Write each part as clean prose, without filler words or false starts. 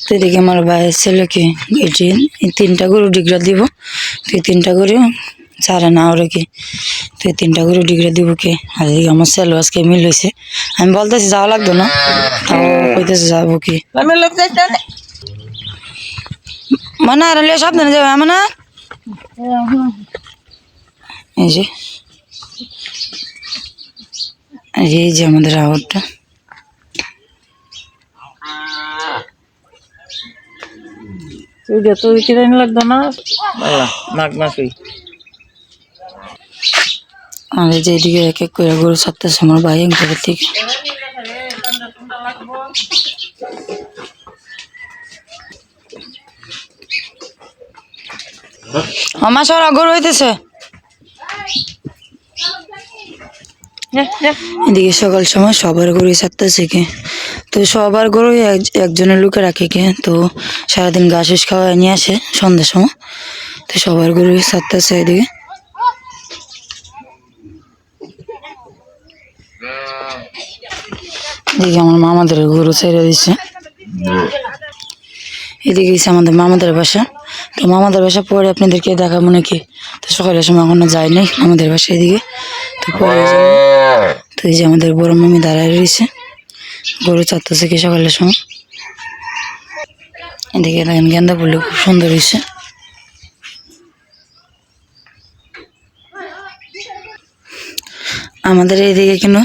তো এদিকে আমার ভাইয়ের ছেলেকে এটি 3টা গরু ডিগরা দিব। তো 3টা গরু চারা না ওরা কি, তো 3টা গরু ডিগরা দিব কে। আর এদিকে আমার ছেলে আজকে মিল হয়েছে, আমি বলতেছি যাওয়া লাগতো না, তাও কইতেছে যাবো কি মানে আর সাবধানে যাবে মানে। এই যে আমাদের আওয়ারটা তো কিরানি লাগতো না মাঘ মাসই। আর এই যে এদিকে এক এক করে গরু ছাড়তেছে আমার ভাই ঘরের থেকে। আমার সরা গরু হইতেছে এদিকে সকাল সময় সবার গরু ছাড়তেছে কে, তো সবার গরু একজনের লোকে রাখে কে, তো সারাদিন ঘাস খাওয়া নিয়ে আসে সন্ধ্যার সময়, তো সবার গরু ছাড়তেছে এদিকে। এদিকে আমার মামাদের গরু ছেড়ে দিচ্ছে। এদিকে গেছে আমাদের মামাদের বাসা, তো মামাদের বাসা পরে আপনাদেরকে দেখাবো নাকি, তো সকালের সময় এখনো যায় নাই আমাদের বাসা এদিকে, তো পরে তো এই যে আমাদের বড় মামি দাঁড়ায় রয়েছে গরু চারতেছে কি সকালের সময়। এদিকে দেখেন গেন্দা ফুলটা খুব সুন্দর হয়েছে। আমাদের এইদিকে কেন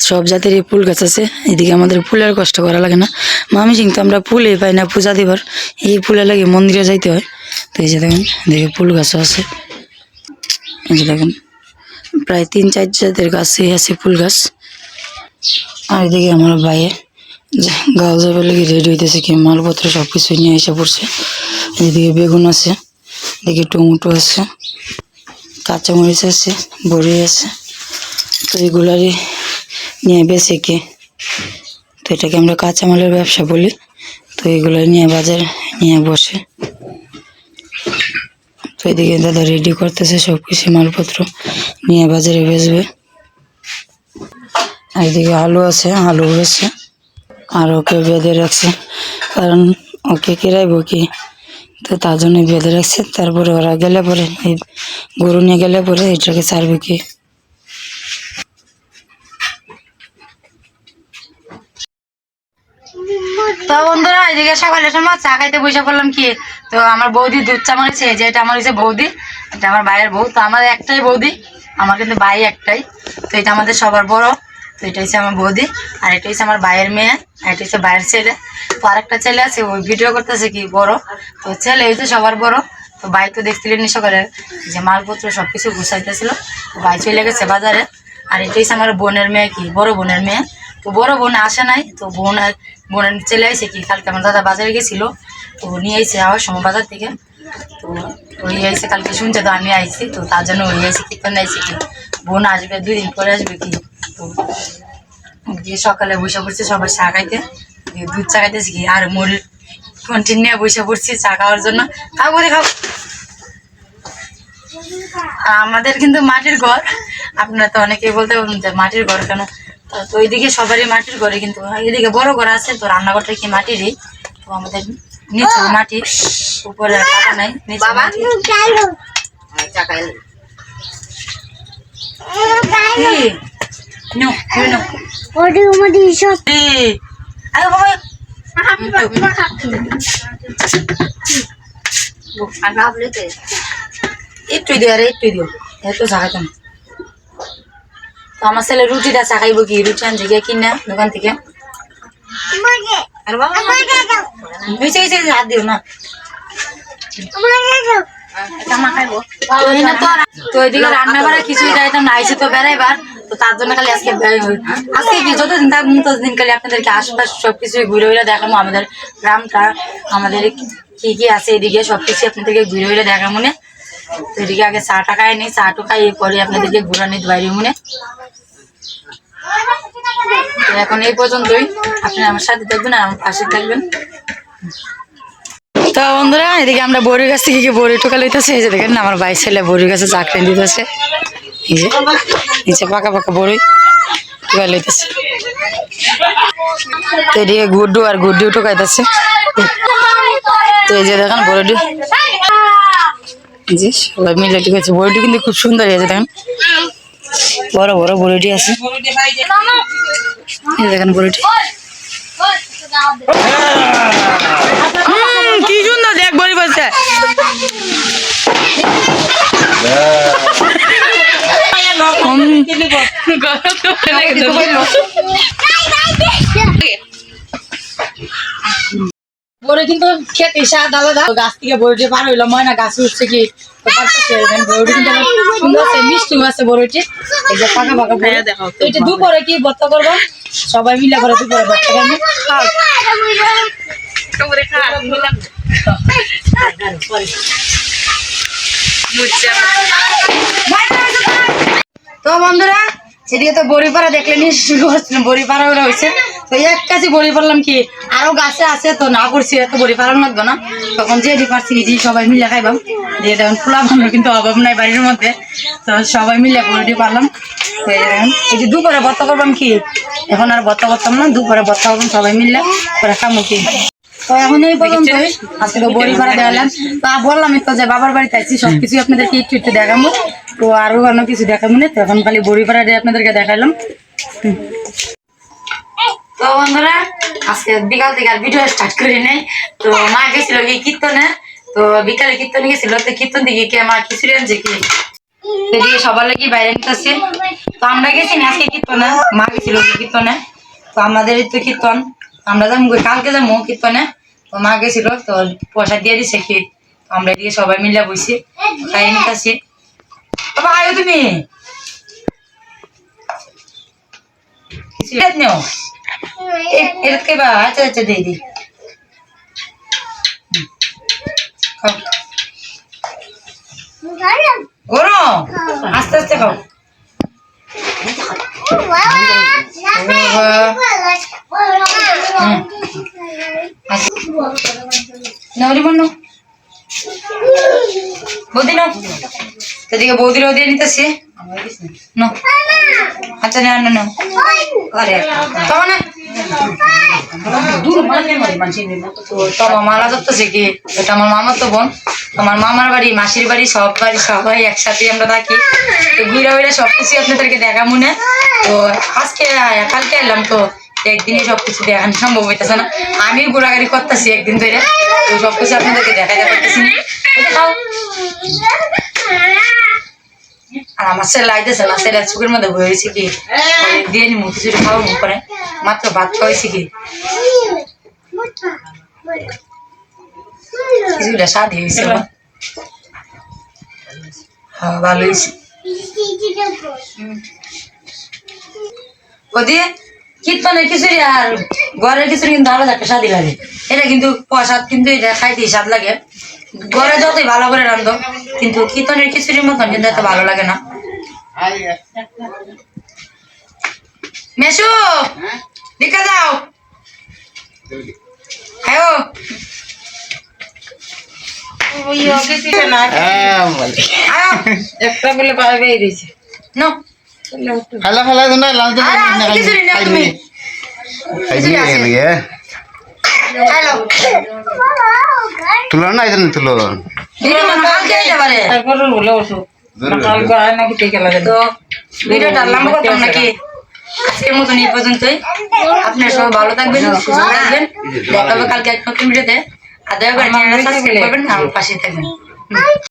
সব জাতের ফুল গাছ আছে, এদিকে আমাদের ফুলের কষ্ট করা লাগে না। মামি সিং তো আমরা ফুলই পাই না পূজা দিবার, এই ফুলের লাগে মন্দিরে যাইতে হয়। তো এই যে দেখেন এদিকে ফুল গাছও আছে, এই যে দেখেন প্রায় 3-4 জাতের গাছই আছে ফুল গাছ। আর এদিকে আমার ভাইয়ে গাও যাবার লেগে রেডি হইতেছে কি, মালপত্র সব কিছু নিয়ে এসে পড়ছে। এদিকে বেগুন আছে, এদিকে টমেটো আছে, কাঁচামরিচ আছে, বড়ি আছে, তো এগুলারই নিয়ে বেছে কে, তো এটাকে আমরা কাঁচামালের ব্যবসা বলি। তো এগুলো নিয়ে বাজার নিয়ে বসে, তো এদিকে দাদা রেডি করতেছে সব কিছু মালপত্র নিয়ে বাজারে বেচবে। আর এদিকে আলু আছে, আলু বেছে আর ওকে বেঁধে রাখছে, কারণ ওকে কিরাইব কি, তো তার জন্য বেঁধে রাখছে। তারপরে ওরা গেলে পরে এই গরু নিয়ে গেলে পরে এটাকে ছাড়বে কি। তো বন্ধুরা এদিকে সকালের সময় চা খাইতে বসে পড়লাম কি, তো আমার বৌদি দুধ চা মারিছে, যে এটা আমার হচ্ছে বৌদি, এটা আমার ভাইয়ের বউ। তো আমার একটাই বৌদি, আমার কিন্তু ভাই একটাই, তো এটা আমাদের সবার বড়। তো এটা হচ্ছে আমার বৌদি, আর এটা হচ্ছে আমার ভাইয়ের মেয়ে, আর এটা হচ্ছে ভাইয়ের ছেলে। তো আরেকটা ছেলে আছে ওই ভিডিও করতেছে কি বড়, তো ছেলে হচ্ছে সবার বড়। তো ভাই তো দেখছিলেন সকালে যে মালপত্র সবকিছু গুছাইতেছিল, তো ভাই চলে গেছে বাজারে। আর এটা হচ্ছে আমার বোনের মেয়ে কি, বড় বোনের মেয়ে। তো বড় বোন আসে নাই, তো বোনের চলে আসে কি, কালকে আমার দাদা বাজারে গেছিল, তো নিয়ে আইসে আওয়ার সময় বাজার থেকে। তো ওই আইসে কালকে শুনছে, তো আমি আইসি, তো তার জন্য ওই আইসি কীর্তন আইসি কি, বোন আসবে 2 দিন পরে আসবে কি। তো গিয়ে সকালে বসে পড়ছে সবাই চা খাইতে, দুধ চা খাইতেছি কি, আর মুড়ির কন্টিনিউ বসে পড়ছি চা খাওয়ার জন্য। খাও করে খাও। আমাদের কিন্তু মাটির ঘর, আপনারা তো অনেকেই বলতে পারবেন যে মাটির ঘর কেন, তো ওইদিকে সবারই মাটির ঘরে, কিন্তু এদিকে বড় ঘর আছে, তো রান্নাঘরটা কি মাটিরই। তো আমাদের নিচে মাটি, উপরে টাকা নাই, নিচে মাটি। একটু দিও, আরে একটু দিও, এত জায়গাতে না। তো আমার ছেলে রুটিটা চা খাইব কি, রুটি আনছে গিয়ে কিনা দোকান থেকে। হাত দিও না, তো ওইদিকে রান্না করা কিছুই যাইতাম না, আইসি তো বেড়াইবার, তো তার জন্য খালি আজকে কি যতদিন থাকবো ততদিন খালি আপনাদেরকে আশপাশ সবকিছু ঘুরে ঘুরে দেখাবো, আমাদের গ্রামটা, আমাদের কি কি আছে এদিকে সবকিছু আপনাদেরকে ঘুরে ঘুরে দেখা মনে। তো এদিকে আগে চাটা খাই নি, চাটু খাই পরে আপনাদেরকে ঘুরানি বাইরে মনে। এখন এই পর্যন্তই, আপনি আমার সাথে থাকবেন আর আমার পাশে থাকবেন। তো বন্ধুরা এদিকে আমরা বড়ির গাছ থেকে বড়ি টোকা লইতেছে, এই যে দেখেন আমার ভাই ছেলে বড়ির গাছে চাকরি দিতেছে, এই যে নিচে পাকা পাকা বড়ি টোকা লইতেছে। তো এদিকে গুড্ডু আর গুড্ডিও টোকাইতেছে, তো এই যে দেখেন বড়িটি, জি সবাই মিলে ঠিক আছে। বড়িটি কিন্তু খুব সুন্দর হয়েছে, দেখেন বড় বড় বড়িটি আছে। এই দেখেন বড়িটি কি সুন্দর, দেখ বড়ি বলছে। বড়ি কিন্তু খেতে স্বাদ আলাদা। গাছ থেকে বড়িটি পার হইলো, ময়না গাছ উঠছে কি বড়িটি কিন্তু সুন্দর আছে, মিষ্টি আছে বড়িটি। এই যে পাকা পাকা বড়ি, এটা দুপুরে কি ভর্তা করবো সবাই মিলে করে, দুপুরে ভর্তা করবো। তো বন্ধুরা সেদিকে তো বড়ি পাড়া দেখলেনি, শুরু করছিলাম বড়ি পাড়া হয়েছে। তো এক কাছে বড়ি পারলাম কি, আরো গাছে আছে তো না করছি, এত বড়ি পাড়ানো লাগবে না। তখন যে পারছি যে সবাই মিলে খাইবাম, দিয়ে দেখুন খোলা বান্ধব কিন্তু অভাব নাই বাড়ির মধ্যে। তো সবাই মিলে বড়িটি পারলাম। তো এই যে দুপুরে ভর্তা করবাম কি, এখন আর ভর্তা করতাম না, দুপুরে ভর্তা করবাম সবাই মিলে করে খামো কি। তো এখন এই পর্যন্তই, আজকে তো বড়ি পাড়া দেখালাম। তা বললাম তো যে বাবার বাড়িতে আছি, সবকিছু আপনাদেরকে একটু একটু দেখাবো। তো আরো অন্য কিছু দেখাবো না, তো এখন খালি বড়ি পাড়া দিয়ে আপনাদেরকে দেখালাম। তো বন্ধুরা আজকে বিকাল থেকে আর ভিডিও স্টার্ট করি নাই। তো মা গেছিল কি কীর্তনে, তো বিকালে কীর্তনে গেছিল। তো কীর্তন দিকে কি মা খিচুড়ি আনছে কি, সেদিকে সবার লাগি বাইরে নিতেছে। তো আমরা গেছি না আজকে কীর্তনে, মা গেছিল কি কীর্তনে। তো আমাদের তো কীর্তন, আমরা যাবো কালকে যাবো কীর্তনে। তো মা গেছিল, তো পয়সা দিয়ে দিছে কি, আমরা এদিকে সবাই মিলে বসি খাই নিতেছি। বাবা আয়ো তুমি নেও এরকে বা, আচ্ছা আচ্ছা দিয়ে দি গরম, আস্তে আস্তে খাও। নৌরি বন্ধু বৌদি নাও, সেদিকে বৌদিরাও দিয়ে নিতেছি। আচ্ছা না না তোমার মালা ধরতেছে কি, এটা আমার মামার তো বোন। আমার মামার বাড়ি, মাসির বাড়ি, সব বাড়ি সবাই একসাথে আমরা থাকি। তো ঘুরে ঘুরে সবকিছু আপনাদেরকে দেখা মনে। তো আজকে কালকে এলাম, তো একদিনে সবকিছু দেখানো সম্ভব হইতেছে না। আমি ঘোরাঘুরি করতেছি একদিন ধরে, তো সবকিছু আপনাদেরকে দেখাতে পারতেছি না। আর আমার ছেলে লাইতেছে না, ছেলে চোখের মধ্যে বয়েছে কি দিয়ে নি মুখ কিছু খাওয়া মুখ করে, মাত্র ভাত খাওয়াইছি কি কিছুটা স্বাদ হয়েছে। হ্যাঁ ভালো হয়েছে। ওদিকে কীর্তনের খিচুড়ি আর ঘরের খিচুড়ি কিন্তু আলাদা একটা স্বাদই লাগে। এটা কিন্তু প্রসাদ, কিন্তু এটা খাইতে স্বাদ লাগে। ঘরে যতই ভালো করে রান্ধো, কিন্তু কীর্তনের খিচুড়ির মতন কিন্তু এত ভালো লাগে না। মেশো দিকা যাও, হ্যাঁ একটা বলে পারবে দিয়েছে না খালা খালা তোমরা লাল তো খিচুড়ি নাও তুমি, তুলো না ইদান তুলো তো ভিডিওটা লম্বা করতাম নাকি, আজকের মতন এই পর্যন্তই। আপনারা সবাই ভালো থাকবেন, সুস্থ থাকবেন, দেখা হবে কালকে এক নতুন ভিডিওতে। আর দয়া করে চ্যানেলটা সাবস্ক্রাইব করবেন, আমার পাশে থাকবেন।